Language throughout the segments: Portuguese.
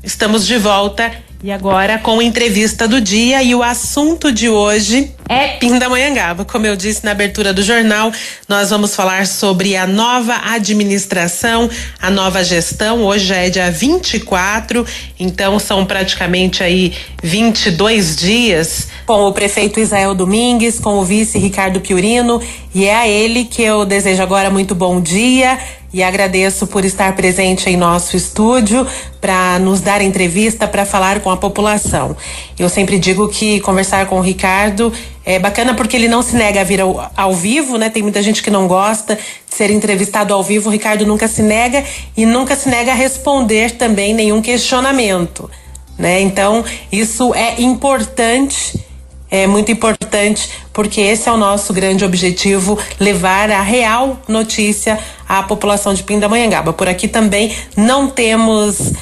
Estamos de volta e agora com a entrevista do dia, e o assunto de hoje é Pindamonhangaba. Como eu disse na abertura do jornal, nós vamos falar sobre a nova administração, a nova gestão. Hoje já é dia 24, então são praticamente aí 22 dias com o prefeito Israel Domingues, com o vice Ricardo Piurino, e é a ele que eu desejo agora muito bom dia. E agradeço por estar presente em nosso estúdio para nos dar entrevista, para falar com a população. Eu sempre digo que conversar com o Ricardo é bacana porque ele não se nega a vir ao vivo, né? Tem muita gente que não gosta de ser entrevistado ao vivo. O Ricardo nunca se nega e nunca se nega a responder também nenhum questionamento, né? Então, isso é importante. É muito importante, porque esse é o nosso grande objetivo, levar a real notícia à população de Pindamonhangaba. Por aqui também não temos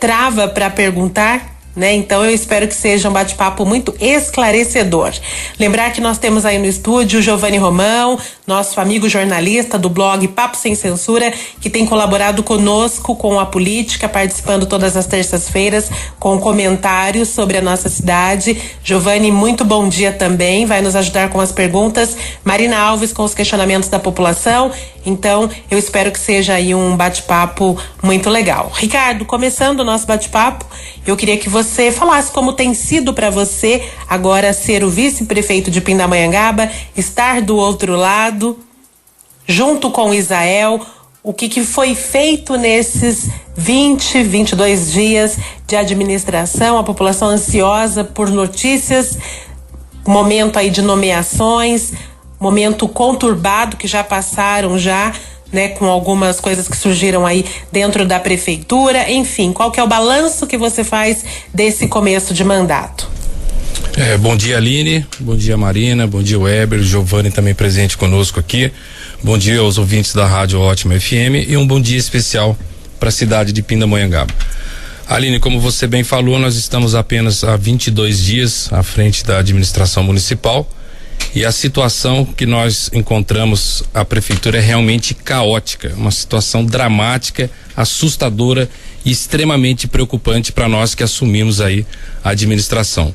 trava para perguntar, né? Então eu espero que seja um bate-papo muito esclarecedor. Lembrar que nós temos aí no estúdio o Giovanni Romão, nosso amigo jornalista do blog Papo Sem Censura, que tem colaborado conosco com a política, participando todas as terças-feiras com comentários sobre a nossa cidade. Giovanni, muito bom dia também, vai nos ajudar com as perguntas. Marina Alves com os questionamentos da população. Então, eu espero que seja aí um bate-papo muito legal. Ricardo, começando o nosso bate-papo, eu queria que você falasse como tem sido para você agora ser o vice-prefeito de Pindamonhangaba, estar do outro lado, junto com Israel, o que foi feito nesses 22 dias de administração, a população ansiosa por notícias, momento aí de nomeações, momento conturbado que já passaram né, com algumas coisas que surgiram aí dentro da prefeitura. Enfim, qual que é o balanço que você faz desse começo de mandato? Bom dia, Aline, bom dia, Marina, bom dia, Weber, Giovanni também presente conosco aqui, bom dia aos ouvintes da Rádio Ótima FM e um bom dia especial para a cidade de Pindamonhangaba. Aline, como você bem falou, nós estamos apenas há 22 dias à frente da administração municipal. E a situação que nós encontramos, a prefeitura é realmente caótica, uma situação dramática, assustadora e extremamente preocupante para nós que assumimos aí a administração.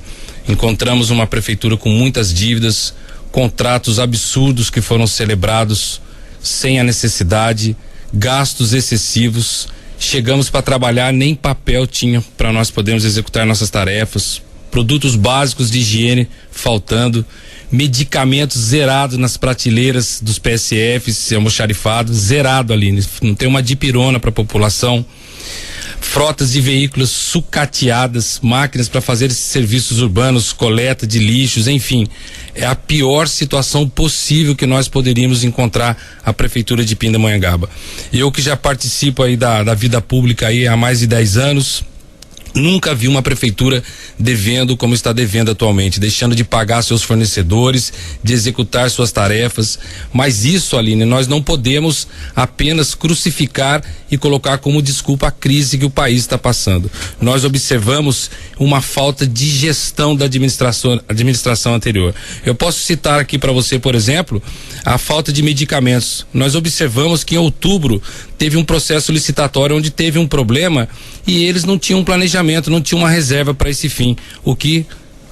Encontramos uma prefeitura com muitas dívidas, contratos absurdos que foram celebrados sem a necessidade, gastos excessivos. Chegamos para trabalhar, nem papel tinha para nós podermos executar nossas tarefas, produtos básicos de higiene faltando, medicamentos zerados nas prateleiras dos PSFs, almoxarifados, zerado ali, não tem uma dipirona para a população, frotas de veículos sucateadas, máquinas para fazer esses serviços urbanos, coleta de lixos, enfim, é a pior situação possível que nós poderíamos encontrar a prefeitura de Pindamonhangaba. Eu que já participo aí da vida pública aí há mais de 10 anos, nunca vi uma prefeitura devendo como está devendo atualmente, deixando de pagar seus fornecedores, de executar suas tarefas. Mas isso, Aline, nós não podemos apenas crucificar e colocar como desculpa a crise que o país está passando. Nós observamos uma falta de gestão da administração anterior. Eu posso citar aqui para você, por exemplo, a falta de medicamentos. Nós observamos que em outubro teve um processo licitatório onde teve um problema e eles não tinham um planejamento, não tinham uma reserva para esse fim. O que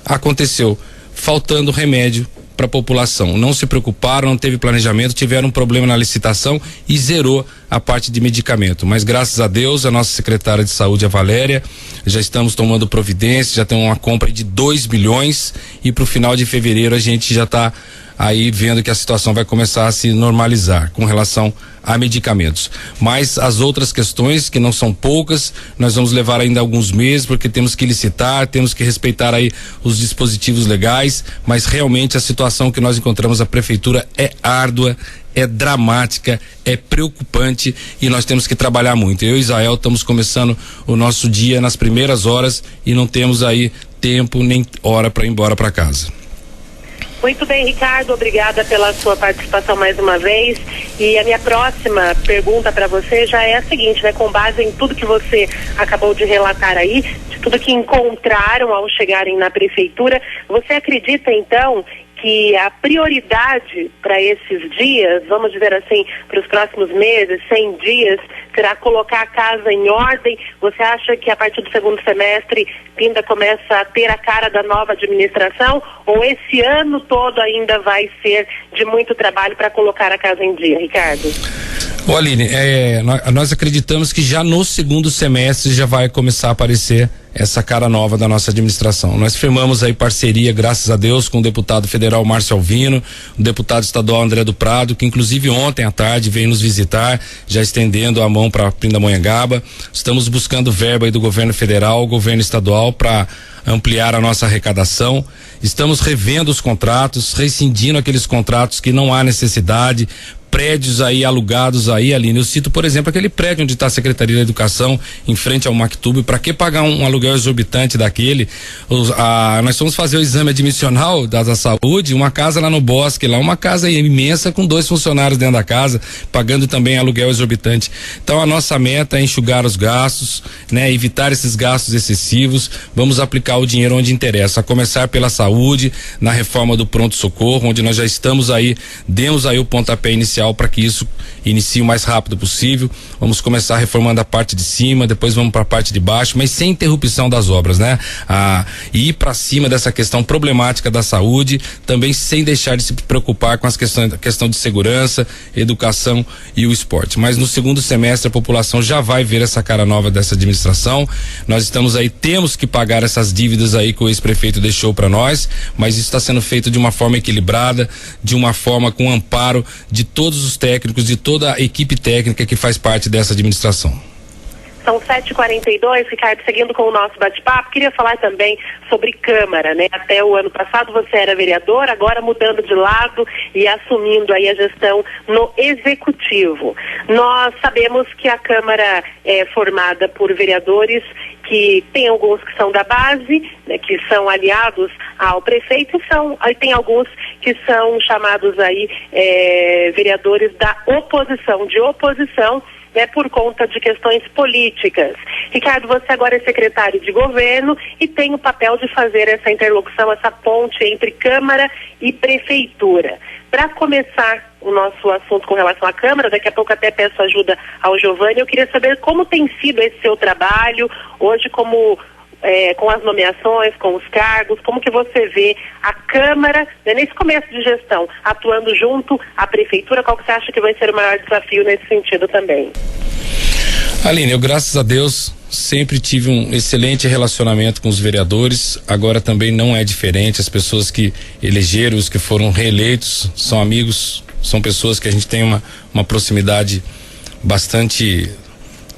aconteceu? Faltando remédio para a população. Não se preocuparam, não teve planejamento, tiveram um problema na licitação e zerou a parte de medicamento. Mas graças a Deus, a nossa secretária de saúde, a Valéria, já estamos tomando providência, já tem uma compra de 2 milhões e para o final de fevereiro a gente já está aí vendo que a situação vai começar a se normalizar com relação a medicamentos. Mas as outras questões, que não são poucas, nós vamos levar ainda alguns meses, porque temos que licitar, temos que respeitar aí os dispositivos legais, mas realmente a situação que nós encontramos na prefeitura é árdua, é dramática, é preocupante e nós temos que trabalhar muito. Eu e Israel estamos começando o nosso dia nas primeiras horas e não temos aí tempo nem hora para ir embora para casa. Muito bem, Ricardo, obrigada pela sua participação mais uma vez. E a minha próxima pergunta para você já é a seguinte, né? Com base em tudo que você acabou de relatar aí, de tudo que encontraram ao chegarem na prefeitura, você acredita então que a prioridade para esses dias, vamos dizer assim, para os próximos meses, 100 dias, será colocar a casa em ordem? Você acha que a partir do segundo semestre Pinda começa a ter a cara da nova administração, ou esse ano todo ainda vai ser de muito trabalho para colocar a casa em dia, Ricardo? Ô Aline, nós acreditamos que já no segundo semestre já vai começar a aparecer essa cara nova da nossa administração. Nós firmamos aí parceria, graças a Deus, com o deputado federal Márcio Alvino, o deputado estadual André do Prado, que inclusive ontem à tarde veio nos visitar, já estendendo a mão para Pindamonhangaba. Estamos buscando verba aí do governo federal, governo estadual, para ampliar a nossa arrecadação. Estamos revendo os contratos, rescindindo aqueles contratos que não há necessidade, prédios aí alugados aí, Aline. Eu cito, por exemplo, aquele prédio onde está a Secretaria da Educação, em frente ao Mactub. Para que pagar um aluguel exorbitante daquele? Nós fomos fazer o exame admissional da saúde, uma casa lá no Bosque, lá uma casa imensa com 2 funcionários dentro da casa, pagando também aluguel exorbitante. Então a nossa meta é enxugar os gastos, né? Evitar esses gastos excessivos. Vamos aplicar o dinheiro onde interessa, a começar pela saúde, na reforma do pronto-socorro, onde nós já estamos aí, demos aí o pontapé inicial para que isso inicie o mais rápido possível. Vamos começar reformando a parte de cima, depois vamos para a parte de baixo, mas sem interrupção das obras, né? E ir para cima dessa questão problemática da saúde, também sem deixar de se preocupar com a questão de segurança, educação e o esporte. Mas no segundo semestre a população já vai ver essa cara nova dessa administração. Nós estamos aí, temos que pagar essas dívidas aí que o ex-prefeito deixou para nós, mas isso está sendo feito de uma forma equilibrada, de uma forma com amparo de todos os técnicos, de toda a equipe técnica que faz parte dessa administração. São 7h42, Ricardo, seguindo com o nosso bate-papo, queria falar também sobre Câmara, né? Até o ano passado você era vereador, agora mudando de lado e assumindo aí a gestão no Executivo. Nós sabemos que a Câmara é formada por vereadores que tem alguns que são da base, né, que são aliados ao prefeito, e tem alguns que são chamados aí vereadores da oposição, né, por conta de questões políticas. Ricardo, você agora é secretário de governo e tem o papel de fazer essa interlocução, essa ponte entre Câmara e Prefeitura. Para começar o nosso assunto com relação à Câmara, daqui a pouco até peço ajuda ao Giovanni, eu queria saber como tem sido esse seu trabalho, hoje com as nomeações, com os cargos, como que você vê a Câmara, né, nesse começo de gestão, atuando junto à Prefeitura, qual que você acha que vai ser o maior desafio nesse sentido também? Aline, eu, graças a Deus, sempre tive um excelente relacionamento com os vereadores, agora também não é diferente. As pessoas que elegeram, os que foram reeleitos, são amigos, são pessoas que a gente tem uma proximidade bastante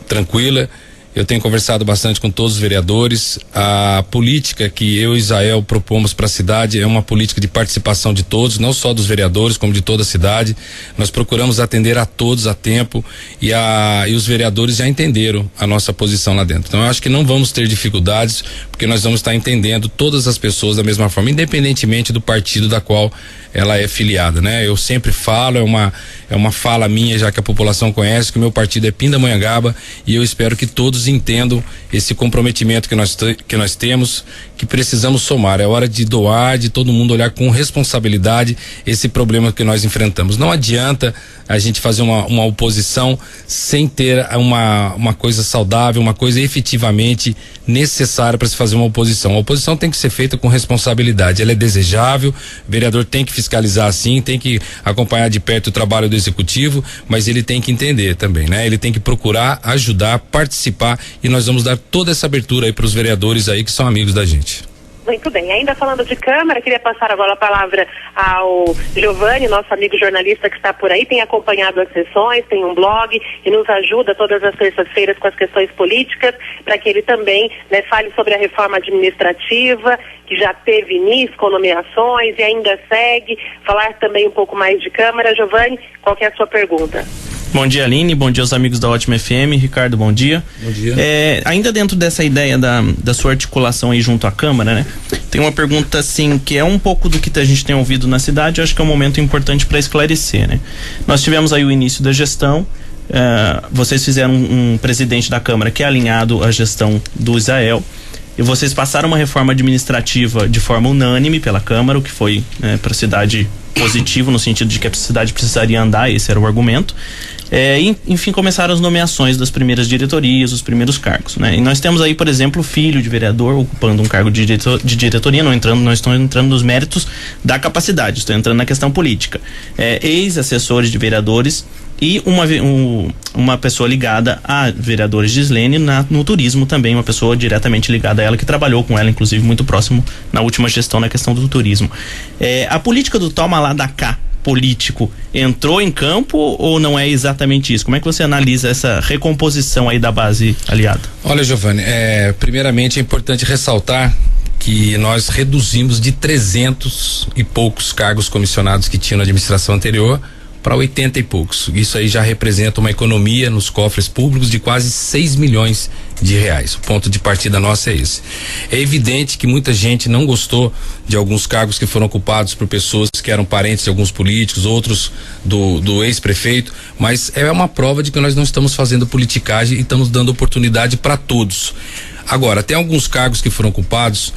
tranquila. Eu tenho conversado bastante com todos os vereadores. A política que eu e Israel propomos para a cidade é uma política de participação de todos, não só dos vereadores, como de toda a cidade. Nós procuramos atender a todos a tempo e os vereadores já entenderam a nossa posição lá dentro. Então eu acho que não vamos ter dificuldades, porque nós vamos estar entendendo todas as pessoas da mesma forma, independentemente do partido da qual ela é filiada, né? Eu sempre falo, é uma fala minha, já que a população conhece, que o meu partido é Pindamonhangaba, e eu espero que todos entendam esse comprometimento que nós temos, que precisamos somar. É hora de doar, de todo mundo olhar com responsabilidade esse problema que nós enfrentamos. Não adianta a gente fazer uma oposição sem ter uma coisa saudável, uma coisa efetivamente necessária para se fazer uma oposição. A oposição tem que ser feita com responsabilidade, ela é desejável, o vereador tem que fiscalizar sim, tem que acompanhar de perto o trabalho do executivo, mas ele tem que entender também, né? Ele tem que procurar ajudar, participar, e nós vamos dar toda essa abertura aí para os vereadores aí que são amigos da gente. Muito bem, ainda falando de Câmara, queria passar agora a palavra ao Giovanni, nosso amigo jornalista que está por aí, tem acompanhado as sessões, tem um blog e nos ajuda todas as terças-feiras com as questões políticas, para que ele também, né, fale sobre a reforma administrativa, que já teve início com nomeações e ainda segue, falar também um pouco mais de Câmara. Giovanni, qual que é a sua pergunta? Bom dia, Aline, bom dia aos amigos da Ótima FM, Ricardo, bom dia. Bom dia. Ainda dentro dessa ideia da sua articulação aí junto à Câmara, né? Tem uma pergunta assim, que é um pouco do que a gente tem ouvido na cidade, eu acho que é um momento importante para esclarecer, né? Nós tivemos aí o início da gestão, vocês fizeram um presidente da Câmara que é alinhado à gestão do Israel. E vocês passaram uma reforma administrativa de forma unânime pela Câmara, o que foi para a cidade positivo, no sentido de que a cidade precisaria andar, esse era o argumento. Enfim, começaram as nomeações das primeiras diretorias, os primeiros cargos, né? E nós temos aí, por exemplo, o filho de vereador ocupando um cargo de diretoria, não estou entrando nos méritos da capacidade, estou entrando na questão política. Ex-assessores de vereadores e uma pessoa ligada a vereadores Gislene no turismo também, uma pessoa diretamente ligada a ela, que trabalhou com ela, inclusive, muito próximo na última gestão na questão do turismo. A política do toma lá da cá político entrou em campo ou não é exatamente isso? Como é que você analisa essa recomposição aí da base aliada? Olha, Giovanni, primeiramente é importante ressaltar que nós reduzimos de 300 e poucos cargos comissionados que tinha na administração anterior para 80 e poucos. Isso aí já representa uma economia nos cofres públicos de quase 6 milhões de reais. O ponto de partida nosso é esse. É evidente que muita gente não gostou de alguns cargos que foram ocupados por pessoas que eram parentes de alguns políticos, outros do ex-prefeito, mas é uma prova de que nós não estamos fazendo politicagem e estamos dando oportunidade para todos. Agora, tem alguns cargos que foram ocupados,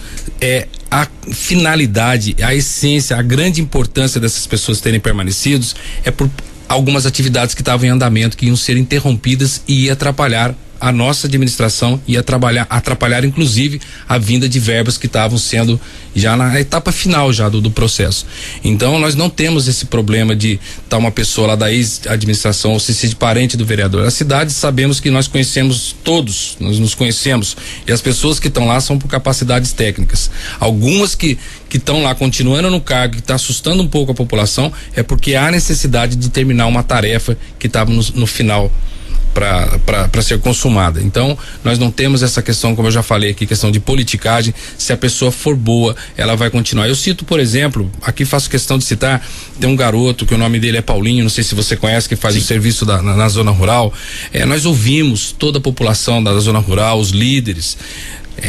a finalidade, a essência, a grande importância dessas pessoas terem permanecidos é por algumas atividades que estavam em andamento, que iam ser interrompidas e ia atrapalhar a nossa administração, ia atrapalhar inclusive a vinda de verbas que estavam sendo já na etapa final já do processo. Então nós não temos esse problema de estar uma pessoa lá da ex-administração ou se ser parente do vereador. A cidade, sabemos que nós conhecemos todos, nós nos conhecemos, e as pessoas que estão lá são por capacidades técnicas. Algumas que estão lá continuando no cargo, que está assustando um pouco a população, é porque há necessidade de terminar uma tarefa que estava no final para ser consumada. Então nós não temos essa questão, como eu já falei aqui, questão de politicagem. Se a pessoa for boa, ela vai continuar. Eu cito, por exemplo, aqui faço questão de citar, tem um garoto que o nome dele é Paulinho, não sei se você conhece, que faz o serviço na zona rural. Nós ouvimos toda a população da zona rural, os líderes,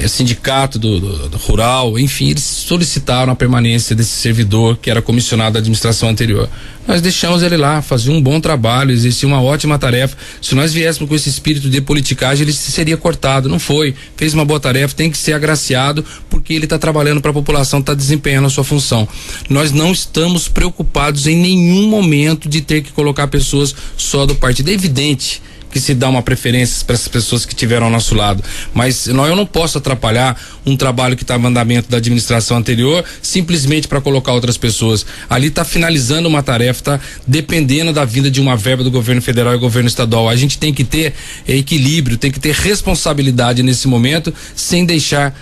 sindicato do rural, enfim, eles solicitaram a permanência desse servidor que era comissionado da administração anterior. Nós deixamos ele lá, fazia um bom trabalho, existia uma ótima tarefa. Se nós viéssemos com esse espírito de politicagem, ele seria cortado. Não foi, fez uma boa tarefa, tem que ser agraciado, porque ele está trabalhando para a população, está desempenhando a sua função. Nós não estamos preocupados em nenhum momento de ter que colocar pessoas só do partido. É evidente que se dá uma preferência para essas pessoas que estiveram ao nosso lado, mas eu não posso atrapalhar um trabalho que estava em andamento da administração anterior simplesmente para colocar outras pessoas. Ali está finalizando uma tarefa, está dependendo da vinda de uma verba do governo federal e governo estadual. A gente tem que ter equilíbrio, tem que ter responsabilidade nesse momento, sem deixar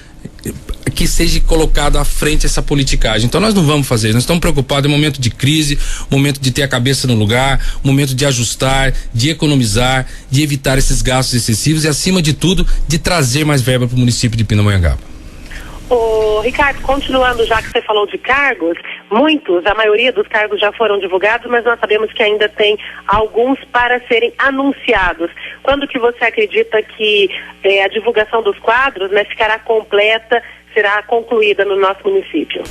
que seja colocado à frente essa politicagem. Então nós não vamos fazer, nós estamos preocupados em momento de crise, momento de ter a cabeça no lugar, momento de ajustar, de economizar, de evitar esses gastos excessivos e, acima de tudo, de trazer mais verba para o município de Pindamonhangaba. Ô, Ricardo, continuando, já que você falou de cargos, a maioria dos cargos já foram divulgados, mas nós sabemos que ainda tem alguns para serem anunciados. Quando que você acredita que a divulgação dos quadros, ficará completa, será concluída no nosso município?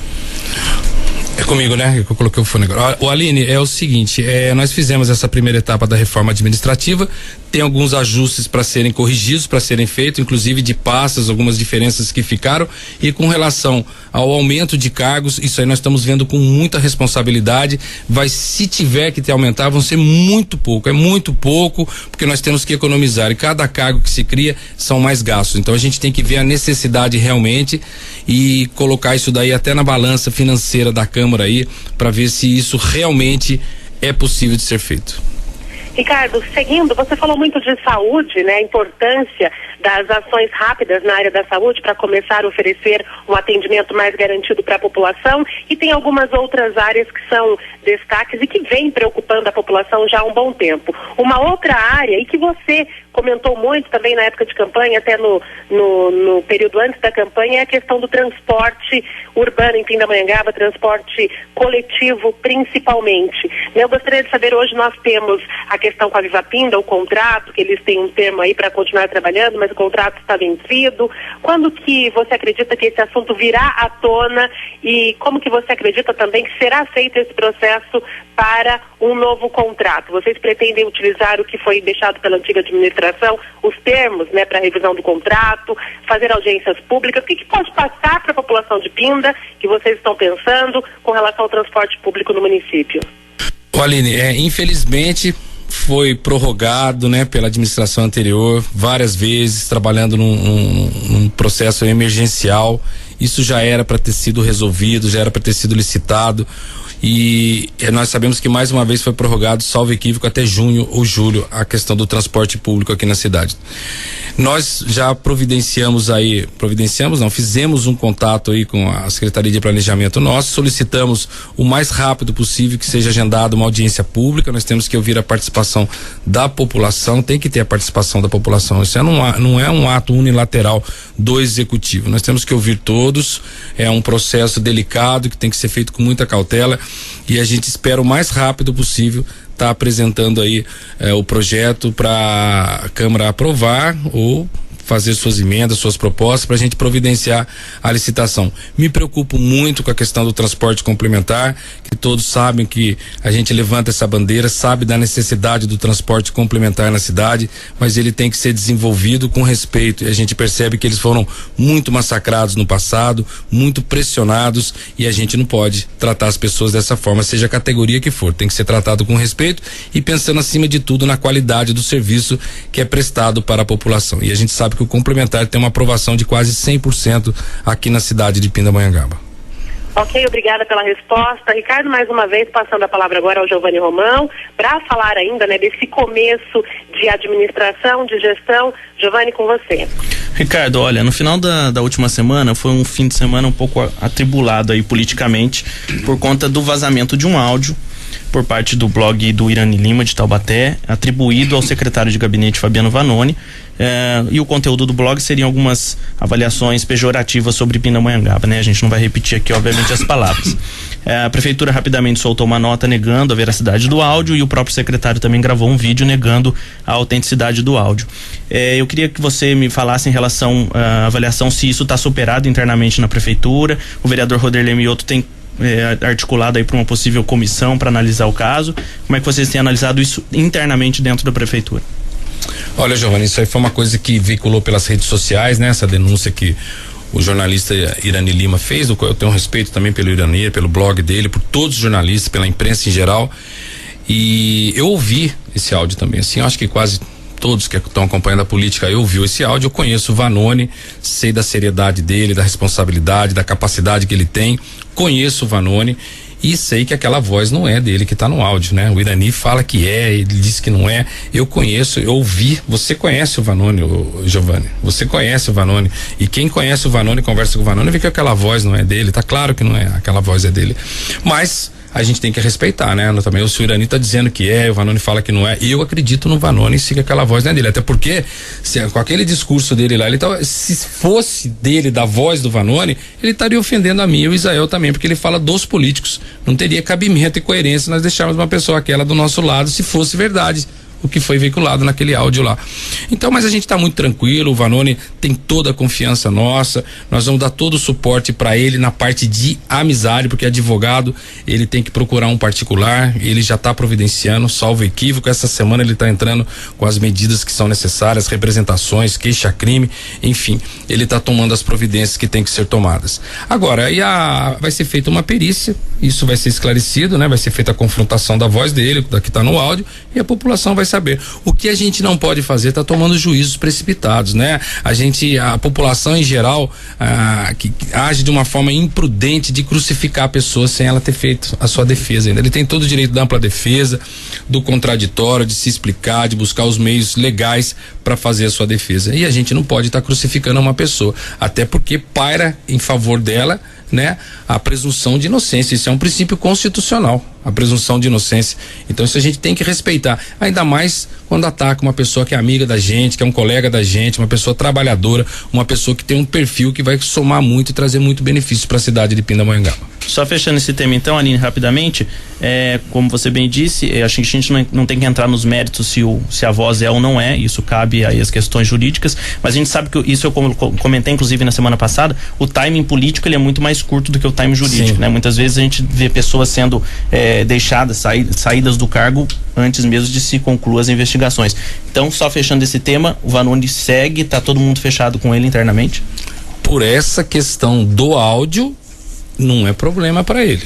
É comigo, né? Eu coloquei o fone agora. O Aline, é o seguinte, nós fizemos essa primeira etapa da reforma administrativa, tem alguns ajustes para serem corrigidos, para serem feitos, inclusive de pastas, algumas diferenças que ficaram, e com relação ao aumento de cargos, isso aí nós estamos vendo com muita responsabilidade. Se tiver que aumentar, vão ser muito pouco, é muito pouco, porque nós temos que economizar, e cada cargo que se cria são mais gastos. Então a gente tem que ver a necessidade realmente e colocar isso daí até na balança financeira da Câmara aí, para ver se isso realmente é possível de ser feito. Ricardo, seguindo, você falou muito de saúde, a importância das ações rápidas na área da saúde para começar a oferecer um atendimento mais garantido para a população, e tem algumas outras áreas que são destaques e que vem preocupando a população já há um bom tempo. Uma outra área, e que você comentou muito também na época de campanha, até no período antes da campanha, é a questão do transporte urbano em Pindamonhangaba, transporte coletivo principalmente. Eu gostaria de saber, hoje nós temos a questão com a Viva Pinda, o contrato, que eles têm um termo aí para continuar trabalhando, mas o contrato está vencido. Quando que você acredita que esse assunto virá à tona, e como que você acredita também que será feito esse processo para um novo contrato? Vocês pretendem utilizar o que foi deixado pela antiga administração, os termos, né, para revisão do contrato, fazer audiências públicas? O que pode passar para a população de Pinda que vocês estão pensando com relação ao transporte público no município? Aline, infelizmente foi prorrogado, né, pela administração anterior várias vezes, trabalhando num processo emergencial. Isso já era para ter sido resolvido, já era para ter sido licitado, e nós sabemos que mais uma vez foi prorrogado, salvo equívoco, até junho ou julho, a questão do transporte público aqui na cidade. Nós já fizemos um contato aí com a Secretaria de Planejamento nosso, solicitamos o mais rápido possível que seja agendada uma audiência pública. Nós temos que ouvir a participação da população, tem que ter a participação da população, isso não é um ato unilateral do executivo, nós temos que ouvir todos, é um processo delicado que tem que ser feito com muita cautela, e a gente espera o mais rápido possível tá apresentando aí o projeto para a Câmara aprovar ou fazer suas emendas, suas propostas para a gente providenciar a licitação. Me preocupo muito com a questão do transporte complementar, que todos sabem que a gente levanta essa bandeira, sabe da necessidade do transporte complementar na cidade, mas ele tem que ser desenvolvido com respeito, e a gente percebe que eles foram muito massacrados no passado, muito pressionados, e a gente não pode tratar as pessoas dessa forma, seja a categoria que for, tem que ser tratado com respeito e pensando acima de tudo na qualidade do serviço que é prestado para a população. E a gente sabe que o complementar tem uma aprovação de quase 100% aqui na cidade de Pindamonhangaba. Ok, obrigada pela resposta. Ricardo, mais uma vez, passando a palavra agora ao Giovanni Romão, para falar ainda, né, desse começo de administração, de gestão. Giovanni, com você. Ricardo, olha, no final da última semana, foi um fim de semana um pouco atribulado aí politicamente, por conta do vazamento de um áudio por parte do blog do Irani Lima de Taubaté, atribuído ao secretário de gabinete Fabiano Vanoni, e o conteúdo do blog seriam algumas avaliações pejorativas sobre Pindamonhangaba, né? A gente não vai repetir aqui, obviamente, as palavras. A prefeitura rapidamente soltou uma nota negando a veracidade do áudio, e o próprio secretário também gravou um vídeo negando a autenticidade do áudio. Eu queria que você me falasse em relação à avaliação, se isso está superado internamente na prefeitura. O vereador Roderley Mioto tem articulado aí para uma possível comissão para analisar o caso. Como é que vocês têm analisado isso internamente dentro da prefeitura? Olha, Giovanni, isso aí foi uma coisa que veiculou pelas redes sociais, né? Essa denúncia que o jornalista Irani Lima fez, do qual eu tenho respeito também pelo Irani, pelo blog dele, por todos os jornalistas, pela imprensa em geral. E eu ouvi esse áudio também, assim, eu acho que quase todos que estão acompanhando a política aí ouviu esse áudio. Eu conheço o Vanoni, sei da seriedade dele, da responsabilidade, da capacidade que ele tem, conheço o Vanoni e sei que aquela voz não é dele que está no áudio, né? O Irani fala que é, ele diz que não é. Eu conheço, eu ouvi. Você conhece o Vanoni, Giovanni? Você conhece o Vanoni? E quem conhece o Vanoni, conversa com o Vanoni, vê que aquela voz não é dele. Tá claro que não é, aquela voz é dele. Mas a gente tem que respeitar, né? Também o Irani tá dizendo que é, o Vanoni fala que não é. Eu acredito no Vanoni, se que aquela voz não é dele. Até porque, com aquele discurso dele lá, se fosse dele, da voz do Vanoni, ele estaria ofendendo a mim e o Isael também, porque ele fala dos políticos. Não teria cabimento e coerência nós deixarmos uma pessoa aquela do nosso lado, se fosse verdade o que foi veiculado naquele áudio lá. Então, mas a gente está muito tranquilo, o Vanoni tem toda a confiança nossa, nós vamos dar todo o suporte para ele na parte de amizade, porque advogado, ele tem que procurar um particular, ele já está providenciando, salvo equívoco, essa semana ele está entrando com as medidas que são necessárias, representações, queixa-crime, enfim, ele está tomando as providências que tem que ser tomadas. Agora, vai ser feita uma perícia, isso vai ser esclarecido, né? Vai ser feita a confrontação da voz dele, da que está no áudio, e a população vai saber. O que a gente não pode fazer tá tomando juízos precipitados, né? A população em geral que age de uma forma imprudente de crucificar a pessoa sem ela ter feito a sua defesa ainda. Ele tem todo o direito da ampla defesa, do contraditório, de se explicar, de buscar os meios legais para fazer a sua defesa. E a gente não pode estar crucificando uma pessoa, até porque paira em favor dela, né, a presunção de inocência. Isso é um princípio constitucional, a presunção de inocência. Então isso a gente tem que respeitar, ainda mais quando ataca uma pessoa que é amiga da gente, que é um colega da gente, uma pessoa trabalhadora, uma pessoa que tem um perfil que vai somar muito e trazer muito benefício para a cidade de Pindamonhangaba. Só fechando esse tema então, Aline, rapidamente, como você bem disse, acho que a gente não tem que entrar nos méritos se a voz é ou não é, isso cabe aí as questões jurídicas, mas a gente sabe que isso eu comentei inclusive na semana passada, o timing político ele é muito mais curto do que o timing jurídico, né? Muitas vezes a gente vê pessoas sendo deixadas, saídas do cargo antes mesmo de se concluir as investigações. Então, só fechando esse tema, o Vanoni segue, tá todo mundo fechado com ele internamente? Por essa questão do áudio, não é problema para ele.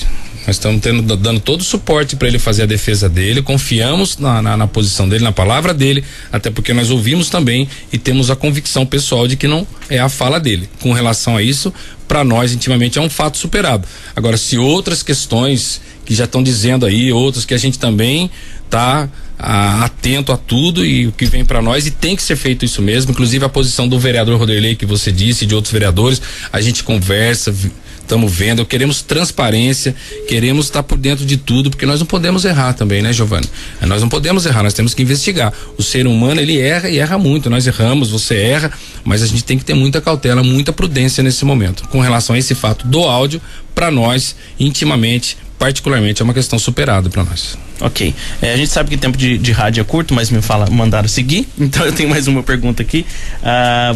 Nós estamos dando todo o suporte para ele fazer a defesa dele, confiamos na posição dele, na palavra dele, até porque nós ouvimos também e temos a convicção pessoal de que não é a fala dele. Com relação a isso, para nós intimamente é um fato superado. Agora, se outras questões que já estão dizendo aí, outras que a gente também está atento a tudo e o que vem para nós, e tem que ser feito isso mesmo, inclusive a posição do vereador Roderley que você disse, de outros vereadores, a gente conversa, estamos vendo, queremos transparência, queremos estar por dentro de tudo, porque nós não podemos errar também, né, Giovana? Nós não podemos errar, nós temos que investigar. O ser humano, ele erra e erra muito, nós erramos, você erra, mas a gente tem que ter muita cautela, muita prudência nesse momento. Com relação a esse fato do áudio, para nós, intimamente, particularmente, é uma questão superada para nós. Ok. A gente sabe que o tempo de rádio é curto, mas mandaram seguir, então eu tenho mais uma pergunta aqui.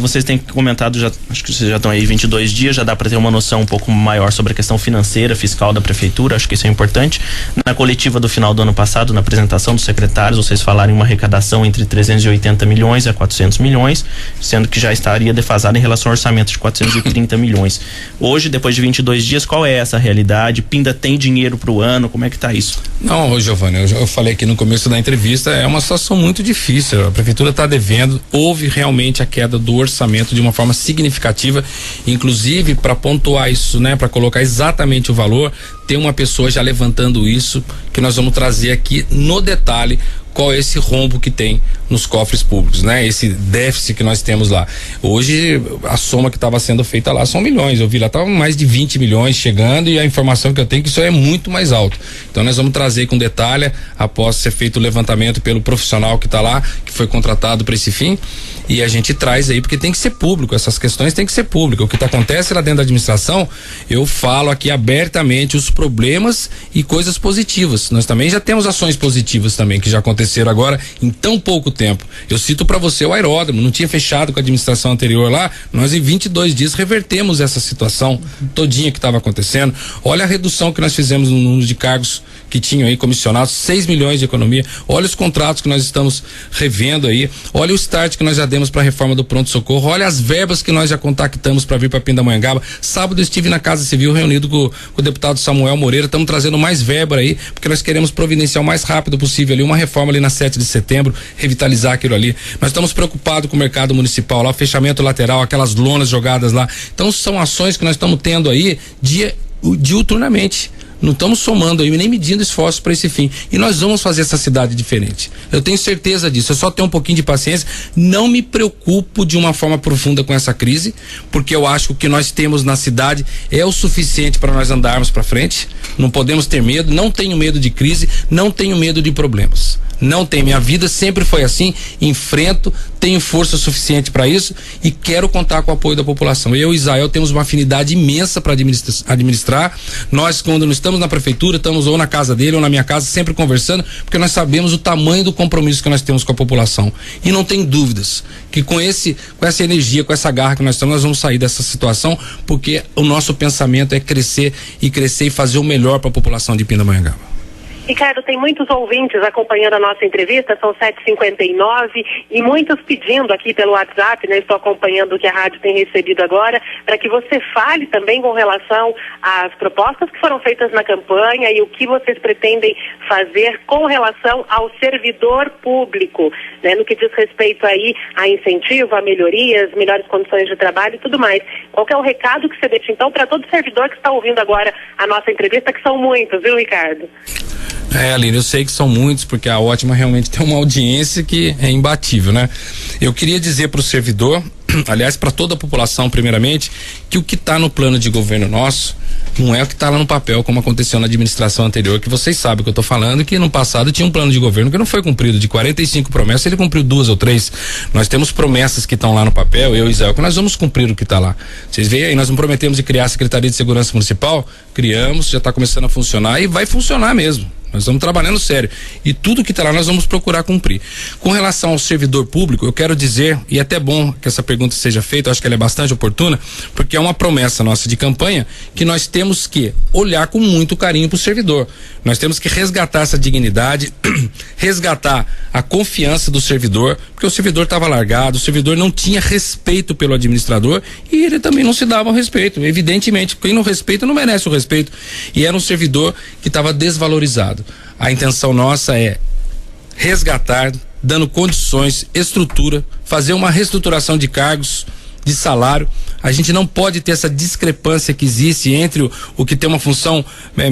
Vocês têm comentado, acho que vocês já estão aí 22 dias, já dá para ter uma noção um pouco maior sobre a questão financeira, fiscal da prefeitura, acho que isso é importante. Na coletiva do final do ano passado, na apresentação dos secretários, vocês falaram em uma arrecadação entre 380 milhões a 400 milhões, sendo que já estaria defasado em relação ao orçamento de 430 milhões. Hoje, depois de 22 dias, qual é essa realidade? Pinda tem dinheiro pro ano? Como é que tá isso? Não, Giovana, eu falei aqui no começo da entrevista, é uma situação muito difícil, a prefeitura está devendo, houve realmente a queda do orçamento de uma forma significativa, inclusive para pontuar isso, né, para colocar exatamente o valor, tem uma pessoa já levantando isso, que nós vamos trazer aqui no detalhe qual é esse rombo que tem nos cofres públicos, né? Esse déficit que nós temos lá. Hoje, a soma que estava sendo feita lá são milhões, eu vi lá, estava mais de 20 milhões chegando, e a informação que eu tenho é que isso é muito mais alto. Então nós vamos trazer com detalhe, após ser feito o levantamento pelo profissional que está lá, que foi contratado para esse fim, e a gente traz aí, porque tem que ser público, essas questões tem que ser público. O que acontece lá dentro da administração, eu falo aqui abertamente os problemas e coisas positivas. Nós também já temos ações positivas também, que já aconteceram agora em tão pouco tempo. Eu cito para você o aeródromo, não tinha fechado com a administração anterior lá, nós em 22 dias revertemos essa situação todinha que estava acontecendo. Olha a redução que nós fizemos no número de cargos que tinham aí comissionados, 6 milhões de economia. Olha os contratos que nós estamos revendo aí, olha o start que nós já demos para a reforma do pronto-socorro, olha as verbas que nós já contactamos para vir para Pindamonhangaba. Sábado eu estive na Casa Civil reunido com o deputado Samuel Moreira, estamos trazendo mais verba aí, porque nós queremos providenciar o mais rápido possível ali uma reforma ali na 7 de setembro, revitalizar aquilo ali. Nós estamos preocupados com o mercado municipal lá, o fechamento lateral, aquelas lonas jogadas lá. Então são ações que nós estamos tendo aí diuturnamente. Não estamos somando aí, nem medindo esforços para esse fim. E nós vamos fazer essa cidade diferente. Eu tenho certeza disso. Eu só tenho um pouquinho de paciência. Não me preocupo de uma forma profunda com essa crise, porque eu acho que o que nós temos na cidade é o suficiente para nós andarmos para frente. Não podemos ter medo. Não tenho medo de crise. Não tenho medo de problemas. Não tem, minha vida sempre foi assim, enfrento, tenho força suficiente para isso e quero contar com o apoio da população. Eu e Israel temos uma afinidade imensa para administrar. Nós, quando não estamos na prefeitura, estamos ou na casa dele ou na minha casa, sempre conversando, porque nós sabemos o tamanho do compromisso que nós temos com a população. E não tem dúvidas que com essa energia, com essa garra que nós temos, nós vamos sair dessa situação, porque o nosso pensamento é crescer e fazer o melhor para a população de Pindamonhangaba. Ricardo, tem muitos ouvintes acompanhando a nossa entrevista, são 7h59 e muitos pedindo aqui pelo WhatsApp, né? Estou acompanhando o que a rádio tem recebido agora, para que você fale também com relação às propostas que foram feitas na campanha e o que vocês pretendem fazer com relação ao servidor público, né? No que diz respeito aí a incentivo, a melhorias, melhores condições de trabalho e tudo mais. Qual que é o recado que você deixa então para todo servidor que está ouvindo agora a nossa entrevista, que são muitos, viu, Ricardo? Aline, eu sei que são muitos, porque a Ótima realmente tem uma audiência que é imbatível, né? Eu queria dizer para o servidor, aliás, para toda a população, primeiramente, que o que está no plano de governo nosso, Não é o que está lá no papel, como aconteceu na administração anterior, que vocês sabem o que eu estou falando, que no passado tinha um plano de governo que não foi cumprido. De 45 promessas, ele cumpriu 2 ou 3. Nós temos promessas que estão lá no papel, eu e Israel, que nós vamos cumprir o que está lá. Vocês veem aí, nós não prometemos de criar a Secretaria de Segurança Municipal? Criamos, já está começando a funcionar e vai funcionar mesmo. Nós estamos trabalhando sério. E tudo que está lá nós vamos procurar cumprir. Com relação ao servidor público, eu quero dizer, e é até bom que essa pergunta seja feita, eu acho que ela é bastante oportuna, porque é uma promessa nossa de campanha que nós temos que olhar com muito carinho para o servidor. Nós temos que resgatar essa dignidade, resgatar a confiança do servidor, porque o servidor estava largado, o servidor não tinha respeito pelo administrador e ele também não se dava o respeito. Evidentemente, quem não respeita não merece o respeito. E era um servidor que estava desvalorizado. A intenção nossa é resgatar, dando condições, estrutura, fazer uma reestruturação de cargos, de salário. A gente não pode ter essa discrepância que existe entre o que tem uma função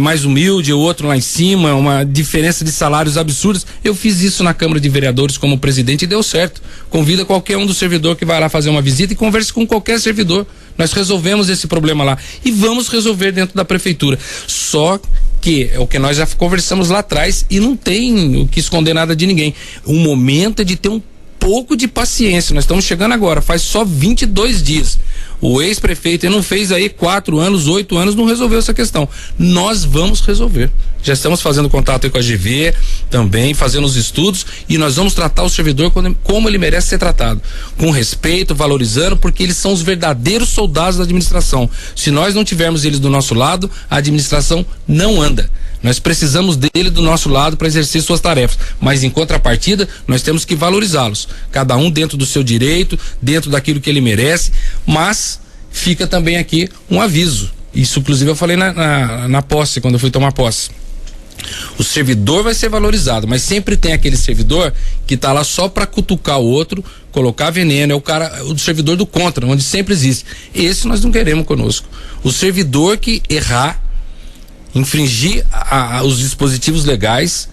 mais humilde e o outro lá em cima, uma diferença de salários absurdos. Eu fiz isso na Câmara de Vereadores como presidente e deu certo. Convida qualquer um do servidor que vai lá fazer uma visita e converse com qualquer servidor. Nós resolvemos esse problema lá e vamos resolver dentro da prefeitura. Só que é o que nós já conversamos lá atrás e não tem o que esconder nada de ninguém. O momento é de ter um pouco de paciência. Nós estamos chegando agora, faz só 22 dias. O ex-prefeito não fez aí 4 anos, 8 anos, não resolveu essa questão. Nós vamos resolver. Já estamos fazendo contato aí com a GV, também fazendo os estudos, e nós vamos tratar o servidor como ele merece ser tratado. Com respeito, valorizando, porque eles são os verdadeiros soldados da administração. Se nós não tivermos eles do nosso lado, a administração não anda. Nós precisamos dele do nosso lado para exercer suas tarefas, mas em contrapartida nós temos que valorizá-los, cada um dentro do seu direito, dentro daquilo que ele merece, mas fica também aqui um aviso. Isso inclusive eu falei na posse, quando eu fui tomar posse. O servidor vai ser valorizado, mas sempre tem aquele servidor que está lá só para cutucar o outro, colocar veneno, é o servidor do contra, onde sempre existe. Esse nós não queremos conosco. O servidor que errar, infringir os dispositivos legais,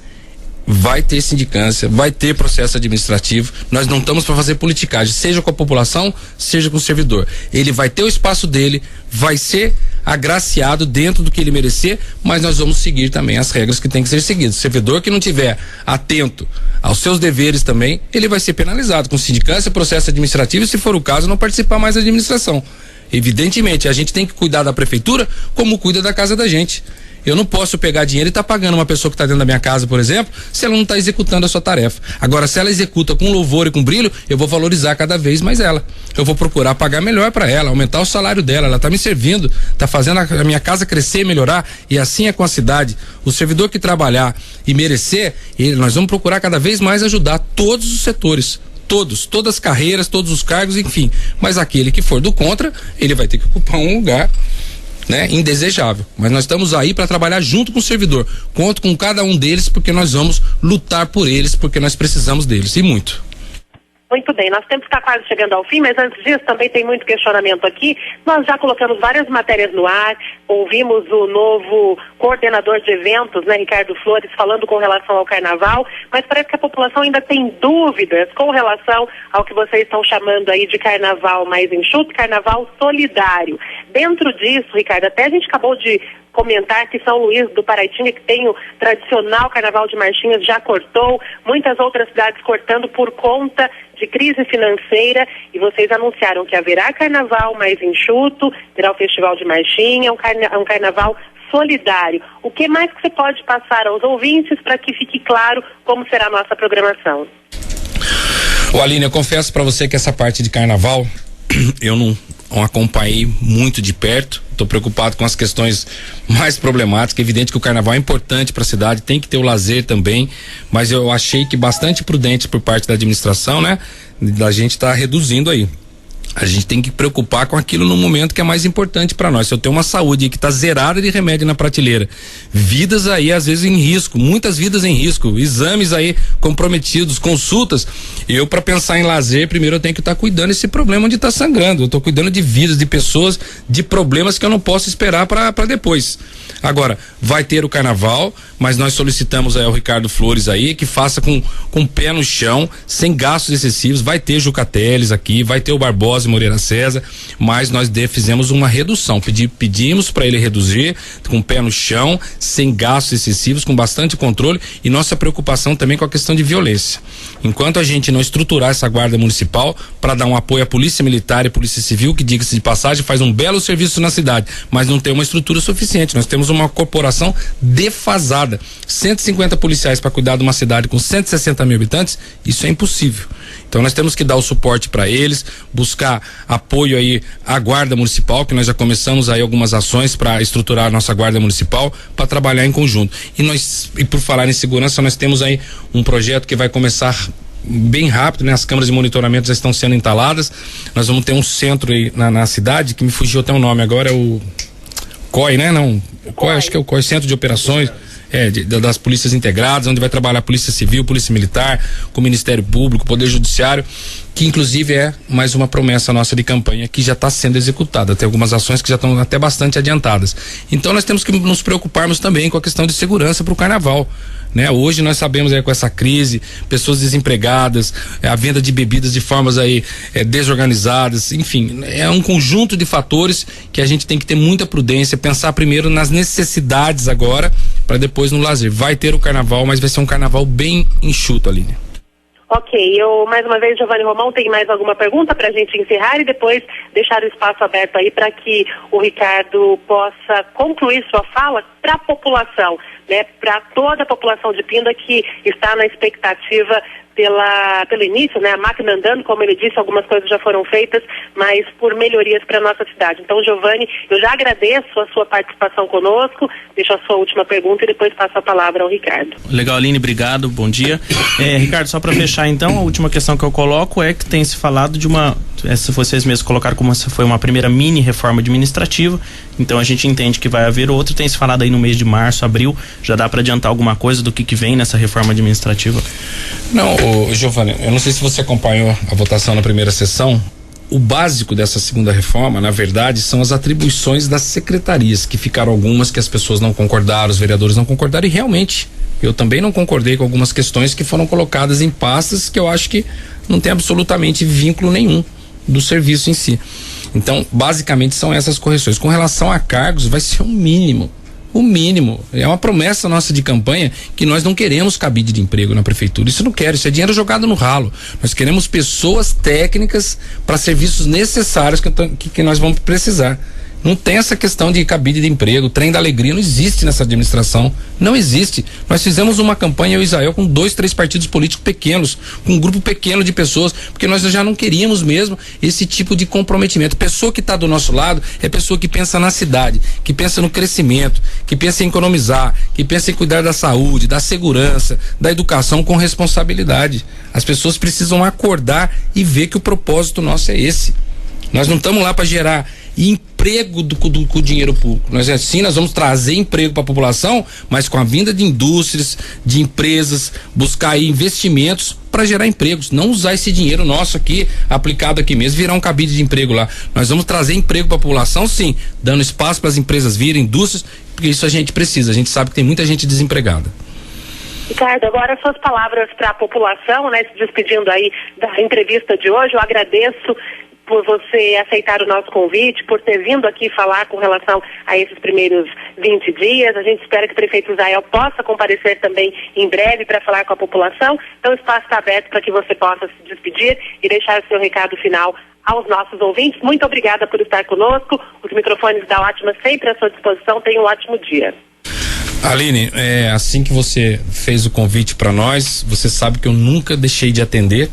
vai ter sindicância, vai ter processo administrativo. Nós não estamos para fazer politicagem, seja com a população, seja com o servidor. Ele vai ter o espaço dele, vai ser agraciado dentro do que ele merecer, mas nós vamos seguir também as regras que tem que ser seguidas. O servidor que não tiver atento aos seus deveres também, ele vai ser penalizado com sindicância, processo administrativo e, se for o caso, não participar mais da administração. Evidentemente, a gente tem que cuidar da prefeitura como cuida da casa da gente. Eu não posso pegar dinheiro e estar pagando uma pessoa que está dentro da minha casa, por exemplo, se ela não está executando a sua tarefa. Agora, se ela executa com louvor e com brilho, eu vou valorizar cada vez mais ela. Eu vou procurar pagar melhor para ela, aumentar o salário dela. Ela está me servindo, está fazendo a minha casa crescer e melhorar, e assim é com a cidade. O servidor que trabalhar e merecer, nós vamos procurar cada vez mais ajudar todos os setores. Todas as carreiras, todos os cargos, enfim. Mas aquele que for do contra, ele vai ter que ocupar um lugar, né, indesejável. Mas nós estamos aí para trabalhar junto com o servidor. Conto com cada um deles, porque nós vamos lutar por eles, porque nós precisamos deles, e muito. Muito bem, nosso tempo está quase chegando ao fim, mas antes disso também tem muito questionamento aqui. Nós já colocamos várias matérias no ar, ouvimos o novo coordenador de eventos, né, Ricardo Flores, falando com relação ao carnaval, mas parece que a população ainda tem dúvidas com relação ao que vocês estão chamando aí de carnaval mais enxuto, carnaval solidário. Dentro disso, Ricardo, até a gente acabou de comentar que São Luís do Paraitinga, que tem o tradicional carnaval de marchinhas, já cortou, muitas outras cidades cortando por conta de crise financeira, e vocês anunciaram que haverá carnaval mais enxuto, terá o festival de marchinha, um carnaval solidário. O que mais que você pode passar aos ouvintes para que fique claro como será a nossa programação? Aline, eu confesso para você que essa parte de carnaval eu não acompanhei muito de perto. Estou preocupado com as questões mais problemáticas. É evidente que o carnaval é importante para a cidade, tem que ter o lazer também, mas eu achei que bastante prudente por parte da administração, né? Da gente tá reduzindo aí. A gente tem que preocupar com aquilo no momento que é mais importante para nós. Se eu tenho uma saúde que está zerada de remédio na prateleira, vidas aí às vezes em risco, muitas vidas em risco, exames aí comprometidos, consultas, eu, para pensar em lazer, primeiro eu tenho que estar cuidando desse problema onde está sangrando. Eu estou cuidando de vidas, de pessoas, de problemas que eu não posso esperar para depois. Agora, vai ter o carnaval, mas nós solicitamos ao Ricardo Flores aí que faça com o pé no chão, sem gastos excessivos. Vai ter Jucateles aqui, vai ter o Barbosa e Moreira César, mas nós fizemos uma redução. Pedimos para ele reduzir com o pé no chão, sem gastos excessivos, com bastante controle, e nossa preocupação também com a questão de violência. Enquanto a gente não estruturar essa guarda municipal para dar um apoio à Polícia Militar e Polícia Civil, que, diga-se de passagem, faz um belo serviço na cidade, mas não tem uma estrutura suficiente. Nós temos uma corporação defasada. 150 policiais para cuidar de uma cidade com 160 mil habitantes, isso é impossível. Então nós temos que dar o suporte para eles, buscar apoio aí à guarda municipal, que nós já começamos aí algumas ações para estruturar a nossa guarda municipal, para trabalhar em conjunto. E por falar em segurança, nós temos aí um projeto que vai começar bem rápido, né? As câmeras de monitoramento já estão sendo instaladas. Nós vamos ter um centro aí na cidade, que me fugiu até o nome agora, é o COI, né? Não, COI, acho que é o COI, Centro de Operações das Polícias Integradas, onde vai trabalhar a Polícia Civil, Polícia Militar, com o Ministério Público, Poder Judiciário, que inclusive é mais uma promessa nossa de campanha que já está sendo executada. Tem algumas ações que já estão até bastante adiantadas. Então nós temos que nos preocuparmos também com a questão de segurança para o carnaval, né? Hoje nós sabemos aí, com essa crise, pessoas desempregadas, a venda de bebidas de formas aí desorganizadas, enfim, é um conjunto de fatores que a gente tem que ter muita prudência, pensar primeiro nas necessidades agora, para depois no lazer. Vai ter o carnaval, mas vai ser um carnaval bem enxuto, Aline. Ok, eu mais uma vez, Giovanni Romão, tem mais alguma pergunta para a gente encerrar e depois deixar o espaço aberto aí para que o Ricardo possa concluir sua fala para a população, né, para toda a população de Pinda que está na expectativa pelo início, né, a máquina andando, como ele disse, algumas coisas já foram feitas, mas por melhorias para a nossa cidade. Então, Giovanni, eu já agradeço a sua participação conosco, deixo a sua última pergunta e depois passo a palavra ao Ricardo. Legal, Aline, obrigado, bom dia. Ricardo, só para fechar então, a última questão que eu coloco é que tem se falado de se vocês mesmos colocaram como se foi uma primeira mini reforma administrativa, então a gente entende que vai haver outra, tem se falado aí no mês de março, abril, já dá para adiantar alguma coisa do que vem nessa reforma administrativa? Não, Giovanni, eu não sei se você acompanhou a votação na primeira sessão. O básico dessa segunda reforma, na verdade, são as atribuições das secretarias, que ficaram algumas que as pessoas não concordaram, os vereadores não concordaram, e realmente eu também não concordei com algumas questões que foram colocadas em pastas que eu acho que não tem absolutamente vínculo nenhum do serviço em si. Então, basicamente são essas correções. Com relação a cargos, vai ser o mínimo. O mínimo. É uma promessa nossa de campanha que nós não queremos cabide de emprego na prefeitura. Isso não quero, isso é dinheiro jogado no ralo. Nós queremos pessoas técnicas para serviços necessários que nós vamos precisar. Não tem essa questão de cabide de emprego, trem da alegria, não existe nessa administração, não existe. Nós fizemos uma campanha, eu e Israel, com 2, 3 partidos políticos pequenos, com um grupo pequeno de pessoas, porque nós já não queríamos mesmo esse tipo de comprometimento. Pessoa que está do nosso lado é pessoa que pensa na cidade, que pensa no crescimento, que pensa em economizar, que pensa em cuidar da saúde, da segurança, da educação com responsabilidade. As pessoas precisam acordar e ver que o propósito nosso é esse. Nós não estamos lá para gerar emprego com o dinheiro público. Nós vamos trazer emprego para a população, mas com a vinda de indústrias, de empresas, buscar aí investimentos para gerar empregos, não usar esse dinheiro nosso aqui, aplicado aqui mesmo, virar um cabide de emprego lá. Nós vamos trazer emprego para a população, sim, dando espaço para as empresas virem, indústrias, porque isso a gente precisa, a gente sabe que tem muita gente desempregada. Ricardo, agora suas palavras para a população, né, se despedindo aí da entrevista de hoje. Eu agradeço por você aceitar o nosso convite, por ter vindo aqui falar com relação a esses primeiros 20 dias. A gente espera que o prefeito Israel possa comparecer também em breve para falar com a população. Então o espaço está aberto para que você possa se despedir e deixar o seu recado final aos nossos ouvintes. Muito obrigada por estar conosco. Os microfones da Ótima sempre à sua disposição. Tenha um ótimo dia. Aline, assim que você fez o convite para nós, você sabe que eu nunca deixei de atender.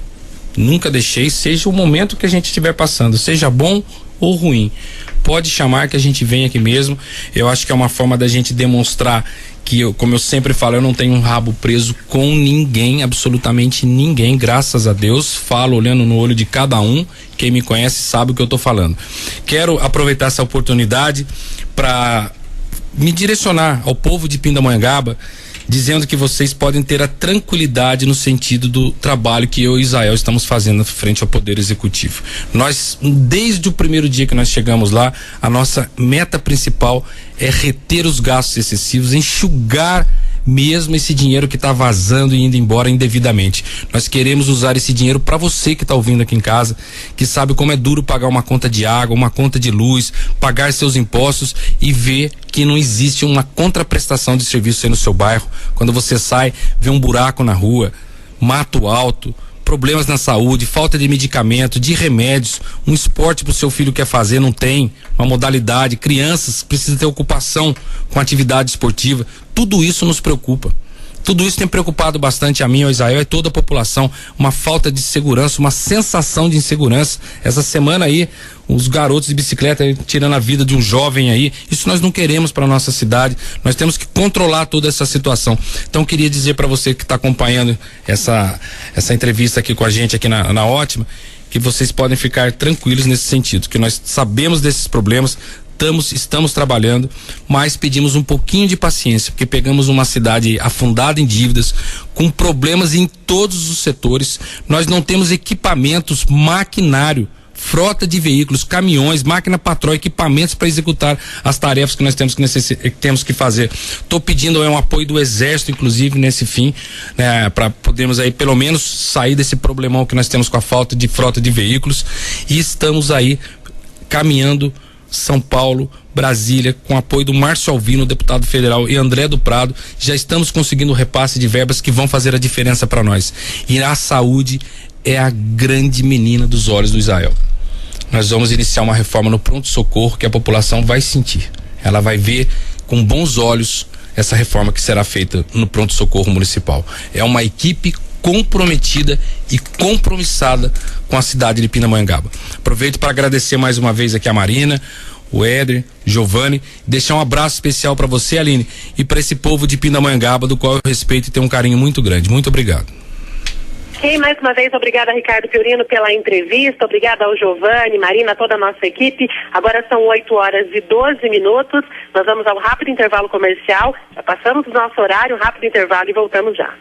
Nunca deixei, seja o momento que a gente estiver passando, seja bom ou ruim. Pode chamar que a gente vem aqui mesmo. Eu acho que é uma forma da gente demonstrar que, como eu sempre falo, eu não tenho um rabo preso com ninguém, absolutamente ninguém, graças a Deus. Falo olhando no olho de cada um. Quem me conhece sabe o que eu tô falando. Quero aproveitar essa oportunidade para me direcionar ao povo de Pindamonhangaba dizendo que vocês podem ter a tranquilidade no sentido do trabalho que eu e Israel estamos fazendo frente ao Poder Executivo. Nós, desde o primeiro dia que nós chegamos lá, a nossa meta principal é reter os gastos excessivos, enxugar mesmo esse dinheiro que está vazando e indo embora indevidamente. Nós queremos usar esse dinheiro para você que está ouvindo aqui em casa, que sabe como é duro pagar uma conta de água, uma conta de luz, pagar seus impostos e ver que não existe uma contraprestação de serviço aí no seu bairro. Quando você sai, vê um buraco na rua, mato alto, problemas na saúde, falta de medicamento, de remédios, um esporte pro seu filho quer fazer, não tem, uma modalidade, crianças precisam ter ocupação com atividade esportiva, tudo isso nos preocupa. Tudo isso tem preocupado bastante a mim, ao Israel e toda a população, uma falta de segurança, uma sensação de insegurança. Essa semana aí, os garotos de bicicleta aí, tirando a vida de um jovem aí, isso nós não queremos para nossa cidade, nós temos que controlar toda essa situação. Então eu queria dizer para você que está acompanhando essa entrevista aqui com a gente aqui na Ótima, que vocês podem ficar tranquilos nesse sentido, que nós sabemos desses problemas, estamos trabalhando, mas pedimos um pouquinho de paciência, porque pegamos uma cidade afundada em dívidas, com problemas em todos os setores. Nós não temos equipamentos, maquinário, frota de veículos, caminhões, máquina patrol, equipamentos para executar as tarefas que nós temos que fazer. Estou pedindo um apoio do Exército, inclusive, nesse fim, né, para podermos aí pelo menos sair desse problemão que nós temos com a falta de frota de veículos, e estamos aí caminhando São Paulo, Brasília, com apoio do Márcio Alvino, deputado federal, e André do Prado, já estamos conseguindo repasse de verbas que vão fazer a diferença para nós. E a saúde é a grande menina dos olhos do Israel. Nós vamos iniciar uma reforma no pronto-socorro que a população vai sentir. Ela vai ver com bons olhos essa reforma que será feita no pronto-socorro municipal. É uma equipe comprometida e compromissada com a cidade de Pindamonhangaba. Aproveito para agradecer mais uma vez aqui a Marina, o Éder, Giovanni, deixar um abraço especial para você, Aline, e para esse povo de Pindamonhangaba, do qual eu respeito e tenho um carinho muito grande. Muito obrigado. Ok, mais uma vez, obrigada, Ricardo Fiorino, pela entrevista, obrigada ao Giovanni, Marina, toda a nossa equipe. Agora são 8h12, nós vamos ao rápido intervalo comercial, já passamos o nosso horário, rápido intervalo e voltamos já.